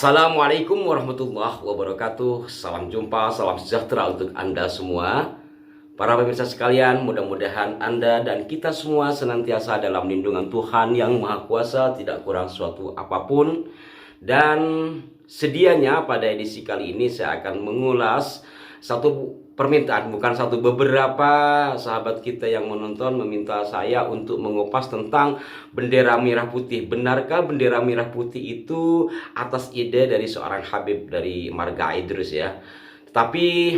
Assalamualaikum warahmatullahi wabarakatuh. Salam jumpa, salam sejahtera untuk Anda semua. Para pemirsa sekalian, mudah-mudahan Anda dan kita semua senantiasa dalam lindungan Tuhan yang Maha Kuasa, tidak kurang suatu apapun. Dan sedianya pada edisi kali ini saya akan mengulas satu permintaan, bukan satu, beberapa sahabat kita yang menonton meminta saya untuk mengupas tentang bendera merah putih. Benarkah bendera merah putih itu atas ide dari seorang Habib dari Marga Idrus ya? Tapi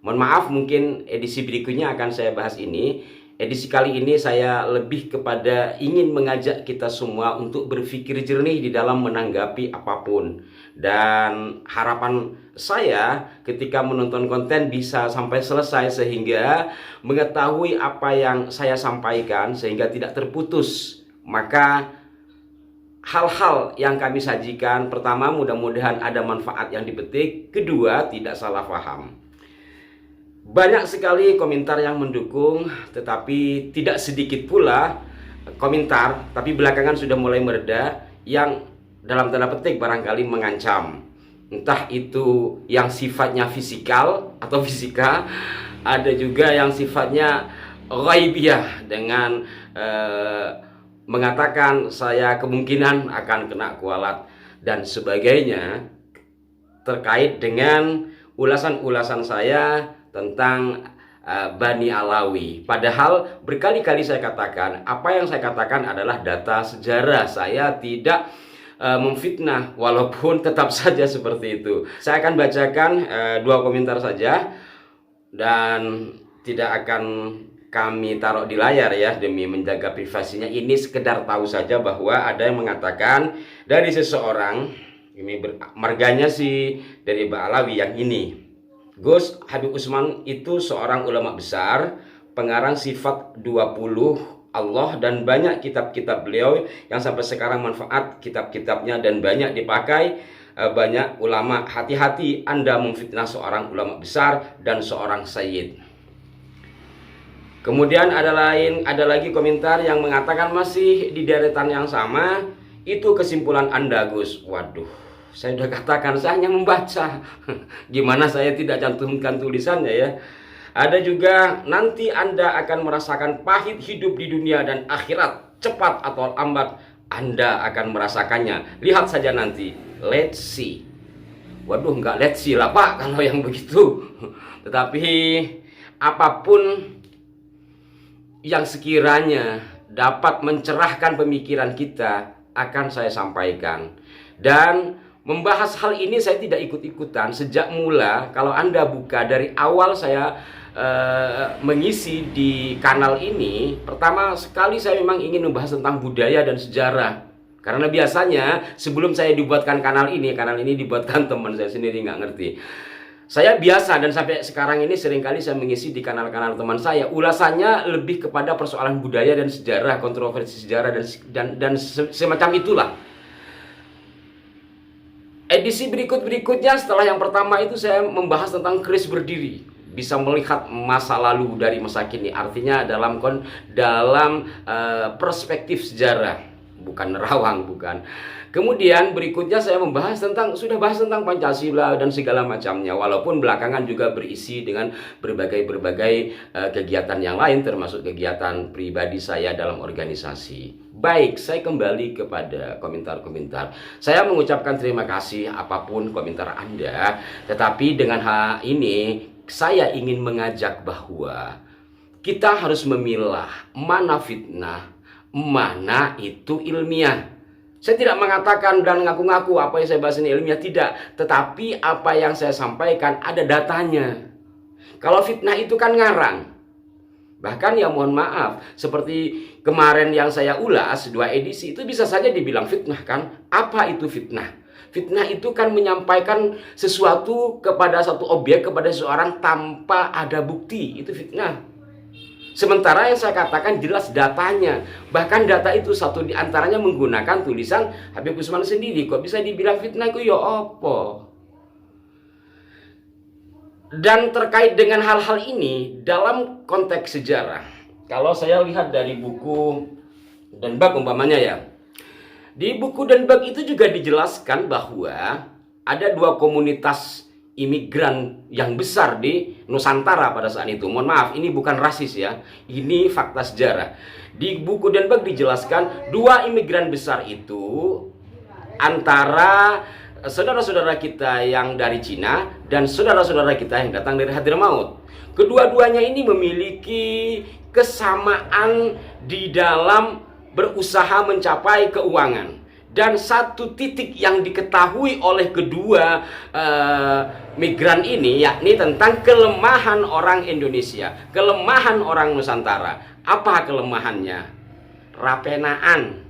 mohon maaf, mungkin edisi berikutnya akan saya bahas ini. Edisi kali ini saya lebih kepada ingin mengajak kita semua untuk berpikir jernih di dalam menanggapi apapun. Dan harapan saya ketika menonton konten bisa sampai selesai sehingga mengetahui apa yang saya sampaikan sehingga tidak terputus. Maka hal-hal yang kami sajikan, pertama mudah-mudahan ada manfaat yang dipetik, kedua tidak salah paham. Banyak sekali komentar yang mendukung, tetapi tidak sedikit pula komentar, tapi belakangan sudah mulai mereda, yang dalam tanda petik barangkali mengancam. Entah itu yang sifatnya fisikal atau fisika, ada juga yang sifatnya ghaibiyah dengan mengatakan saya kemungkinan akan kena kualat dan sebagainya terkait dengan ulasan-ulasan saya tentang Bani Alawi. Padahal berkali-kali saya katakan, apa yang saya katakan adalah data sejarah. Saya tidak memfitnah, walaupun tetap saja seperti itu. Saya akan bacakan dua komentar saja dan tidak akan kami taruh di layar ya, demi menjaga privasinya. Ini sekedar tahu saja bahwa ada yang mengatakan dari seseorang, ini marganya sih dari Ba'alawi yang ini. Gus Habib Utsman itu seorang ulama besar, pengarang Sifat 20 Allah dan banyak kitab-kitab beliau yang sampai sekarang manfaat kitab-kitabnya dan banyak dipakai banyak ulama. Hati-hati Anda memfitnah seorang ulama besar dan seorang sayyid. Kemudian ada lagi komentar yang mengatakan masih di deretan yang sama, itu kesimpulan Anda Gus. Waduh, saya sudah katakan saya hanya membaca. Gimana saya tidak cantumkan tulisannya ya. Ada juga nanti Anda akan merasakan pahit hidup di dunia dan akhirat. Cepat atau lambat Anda akan merasakannya. Lihat saja nanti. Let's see. Waduh, nggak let's see lah Pak kalau yang begitu. Tetapi apapun yang sekiranya dapat mencerahkan pemikiran kita akan saya sampaikan. Dan membahas hal ini saya tidak ikut-ikutan. Sejak mula, kalau Anda buka dari awal saya mengisi di kanal ini, pertama sekali saya memang ingin membahas tentang budaya dan sejarah. Karena biasanya sebelum saya dibuatkan kanal ini dibuatkan teman saya sendiri, nggak ngerti. Saya biasa dan sampai sekarang ini seringkali saya mengisi di kanal-kanal teman saya. Ulasannya lebih kepada persoalan budaya dan sejarah, kontroversi sejarah dan semacam itulah. Edisi berikutnya setelah yang pertama itu saya membahas tentang keris berdiri, bisa melihat masa lalu dari masa kini, artinya dalam perspektif sejarah, bukan nerawang, bukan. Kemudian berikutnya saya sudah bahas tentang Pancasila dan segala macamnya, walaupun belakangan juga berisi dengan berbagai kegiatan yang lain, termasuk kegiatan pribadi saya dalam organisasi. Baik, saya kembali kepada komentar-komentar. Saya mengucapkan terima kasih apapun komentar Anda, tetapi dengan hal ini saya ingin mengajak bahwa kita harus memilah mana fitnah, mana itu ilmiah. Saya tidak mengatakan dan ngaku-ngaku apa yang saya bahas ini ilmiah, tidak. Tetapi apa yang saya sampaikan ada datanya. Kalau fitnah itu kan ngarang. Bahkan ya mohon maaf, seperti kemarin yang saya ulas 2 edisi itu bisa saja dibilang fitnah kan? Apa itu fitnah? Fitnah itu kan menyampaikan sesuatu kepada satu objek, kepada seseorang tanpa ada bukti. Itu fitnah. Sementara yang saya katakan jelas datanya. Bahkan data itu satu diantaranya menggunakan tulisan Habib Utsman sendiri. Kok bisa dibilang fitnah itu ya apa? Dan terkait dengan hal-hal ini dalam konteks sejarah, kalau saya lihat dari buku dan bab umpamanya ya, Di buku Denberg itu juga dijelaskan bahwa ada dua komunitas imigran yang besar di Nusantara pada saat itu. Mohon maaf, ini bukan rasis ya. Ini fakta sejarah. Di buku Denberg dijelaskan dua imigran besar itu antara saudara-saudara kita yang dari Cina dan saudara-saudara kita yang datang dari Hadramaut. Kedua-duanya ini memiliki kesamaan di dalam berusaha mencapai keuangan. Dan satu titik yang diketahui oleh kedua migran ini, yakni tentang kelemahan orang Indonesia, kelemahan orang Nusantara. Apa kelemahannya? Rapenaan,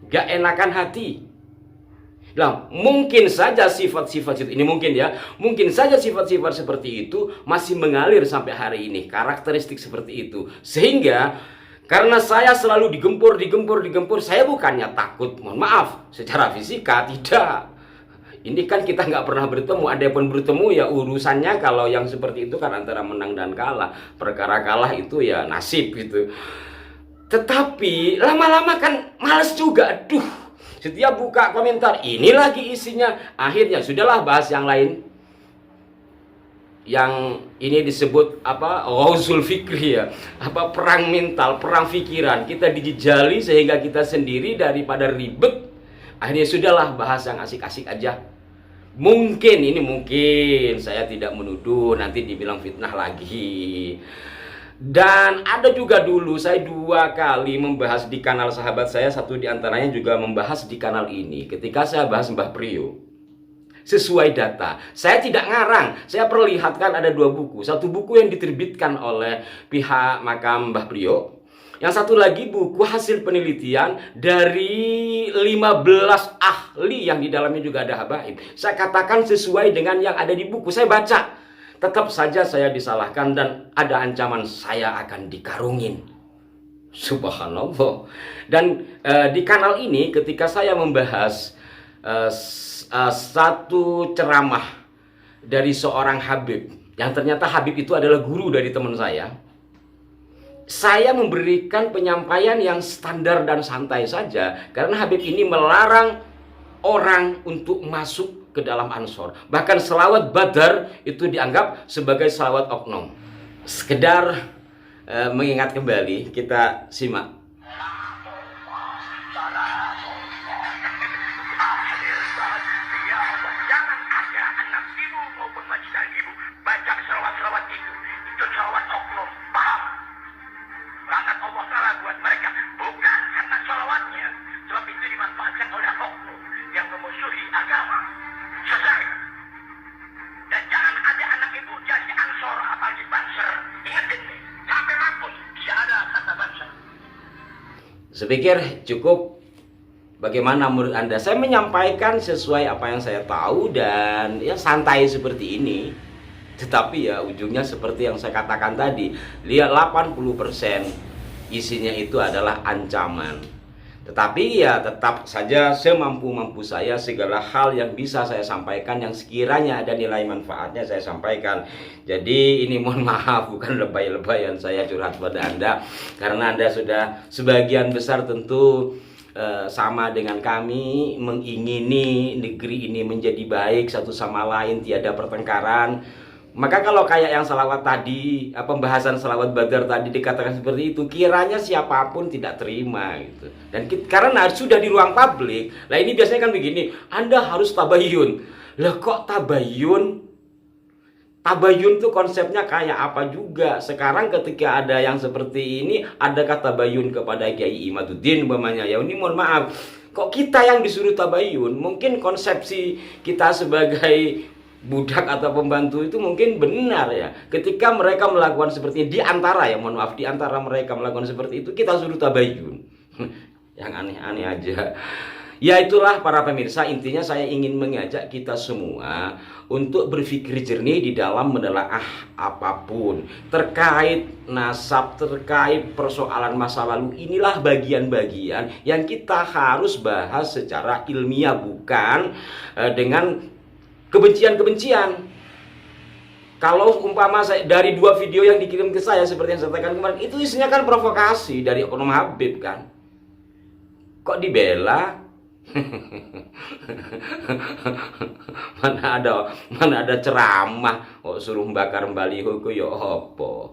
gak enakan hati. Nah, mungkin saja sifat-sifat ini mungkin ya, mungkin saja sifat-sifat seperti itu masih mengalir sampai hari ini, karakteristik seperti itu. Sehingga karena saya selalu digempur, saya bukannya takut, mohon maaf, secara fisika tidak. Ini kan kita nggak pernah bertemu, ada pun bertemu ya urusannya kalau yang seperti itu kan antara menang dan kalah. Perkara kalah itu ya nasib gitu. Tetapi lama-lama kan males juga, aduh. Setiap buka komentar, ini lagi isinya. Akhirnya sudahlah bahas yang lain. Yang ini disebut apa? Ghazul fikri ya. Apa perang mental, perang pikiran. Kita dijejali sehingga kita sendiri daripada ribet. Akhirnya sudahlah bahas yang asik-asik aja. Mungkin saya tidak menuduh, nanti dibilang fitnah lagi. Dan ada juga dulu saya 2 kali membahas di kanal sahabat saya, satu diantaranya juga membahas di kanal ini. Ketika saya bahas Mbah Priyo, sesuai data, saya tidak ngarang, saya perlihatkan ada 2 buku. Satu buku yang diterbitkan oleh pihak makam Mbah Priyo, yang satu lagi buku hasil penelitian dari 15 ahli yang di dalamnya juga ada habaib. Saya katakan sesuai dengan yang ada di buku, saya baca. Tetap saja saya disalahkan dan ada ancaman saya akan dikarungin. Subhanallah. Dan di kanal ini ketika saya membahas satu ceramah dari seorang Habib, yang ternyata Habib itu adalah guru dari teman saya memberikan penyampaian yang standar dan santai saja. Karena Habib ini melarang orang untuk masuk ke dalam Ansor. Bahkan selawat Badar itu dianggap sebagai selawat oknum. Sekedar mengingat kembali, kita simak. Saya pikir cukup. Bagaimana menurut Anda? Saya menyampaikan sesuai apa yang saya tahu dan ya santai seperti ini. Tetapi ya ujungnya seperti yang saya katakan tadi. Lihat 80% isinya itu adalah ancaman. Tetapi ya tetap saja semampu-mampu saya segala hal yang bisa saya sampaikan yang sekiranya ada nilai manfaatnya saya sampaikan. Jadi ini mohon maaf, bukan lebay-lebayan saya curhat pada Anda, karena Anda sudah sebagian besar tentu sama dengan kami mengingini negeri ini menjadi baik satu sama lain, tiada pertengkaran. Maka kalau kayak yang salawat tadi, pembahasan salawat Badar tadi dikatakan seperti itu, kiranya siapapun tidak terima gitu. Dan karena sudah di ruang publik, lah ini biasanya kan begini, Anda harus tabayun. Lah kok tabayun? Tabayun tuh konsepnya kayak apa juga? Sekarang ketika ada yang seperti ini, adakah tabayun kepada Kiai Imaduddin umpamanya? Ya ini mohon maaf, kok kita yang disuruh tabayun? Mungkin konsepsi kita sebagai budak atau pembantu itu mungkin benar ya. Ketika mereka melakukan seperti ini, di antara mereka melakukan seperti itu, kita suruh tabayun. Yang aneh-aneh aja. Ya itulah para pemirsa, intinya saya ingin mengajak kita semua untuk berpikir jernih di dalam menelaah apapun terkait nasab, terkait persoalan masa lalu. Inilah bagian-bagian yang kita harus bahas secara ilmiah, bukan dengan kebencian-kebencian. Kalau umpama saya dari 2 video yang dikirim ke saya seperti yang saya katakan kemarin, itu isinya kan provokasi dari oknum Habib kan. Kok dibela? mana ada ceramah kok suruh bakar baliho ku ya apa.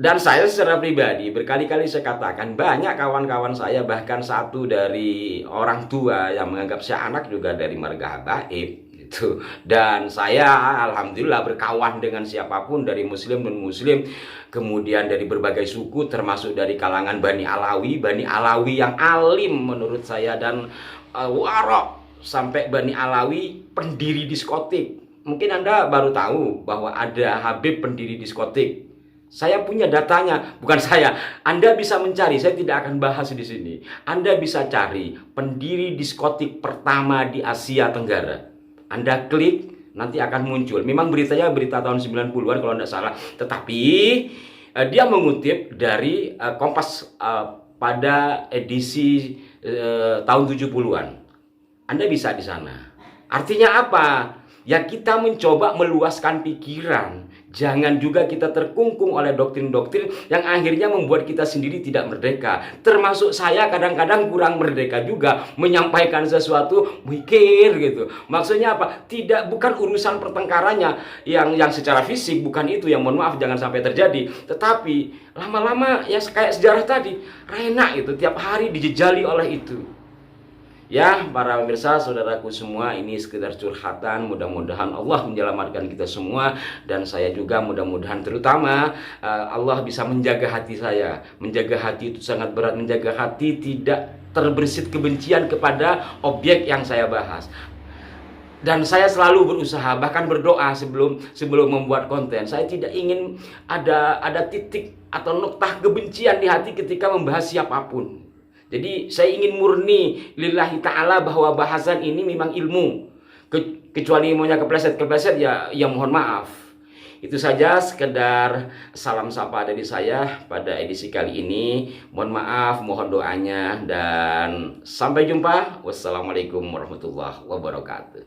Dan saya secara pribadi berkali-kali saya katakan, banyak kawan-kawan saya, bahkan satu dari orang tua yang menganggap saya anak juga dari marga habaib gitu. Dan saya alhamdulillah berkawan dengan siapapun, dari muslim dan muslim, kemudian dari berbagai suku, termasuk dari kalangan Bani Alawi yang alim menurut saya, dan warok sampai Bani Alawi pendiri diskotik. Mungkin Anda baru tahu bahwa ada Habib pendiri diskotik. Saya punya datanya, bukan saya. Anda bisa mencari, saya tidak akan bahas di sini. Anda bisa cari pendiri diskotik pertama di Asia Tenggara. Anda klik, nanti akan muncul. Memang beritanya berita tahun 90-an kalau tidak salah. Tetapi dia mengutip dari Kompas pada edisi tahun 70-an. Anda bisa di sana. Artinya apa? Ya, kita mencoba meluaskan pikiran. Jangan juga kita terkungkung oleh doktrin-doktrin yang akhirnya membuat kita sendiri tidak merdeka. Termasuk saya kadang-kadang kurang merdeka juga menyampaikan sesuatu, mikir gitu. Maksudnya apa? Bukan urusan pertengkarannya yang secara fisik, bukan itu yang mohon maaf jangan sampai terjadi. Tetapi lama-lama ya kayak sejarah tadi, Rena itu tiap hari dijejali oleh itu. Ya, para pemirsa, saudaraku semua, ini sekedar curhatan. Mudah-mudahan Allah menyelamatkan kita semua, dan saya juga mudah-mudahan terutama Allah bisa menjaga hati saya. Menjaga hati itu sangat berat. Menjaga hati tidak terbersit kebencian kepada objek yang saya bahas. Dan saya selalu berusaha, bahkan berdoa sebelum membuat konten. Saya tidak ingin ada titik atau noktah kebencian di hati ketika membahas siapapun. Jadi saya ingin murni lillahi ta'ala bahwa bahasan ini memang ilmu. Kecuali maunya kepleset-kepleset ya mohon maaf. Itu saja sekedar salam sapa dari saya pada edisi kali ini. Mohon maaf, mohon doanya, dan sampai jumpa. Wassalamualaikum warahmatullahi wabarakatuh.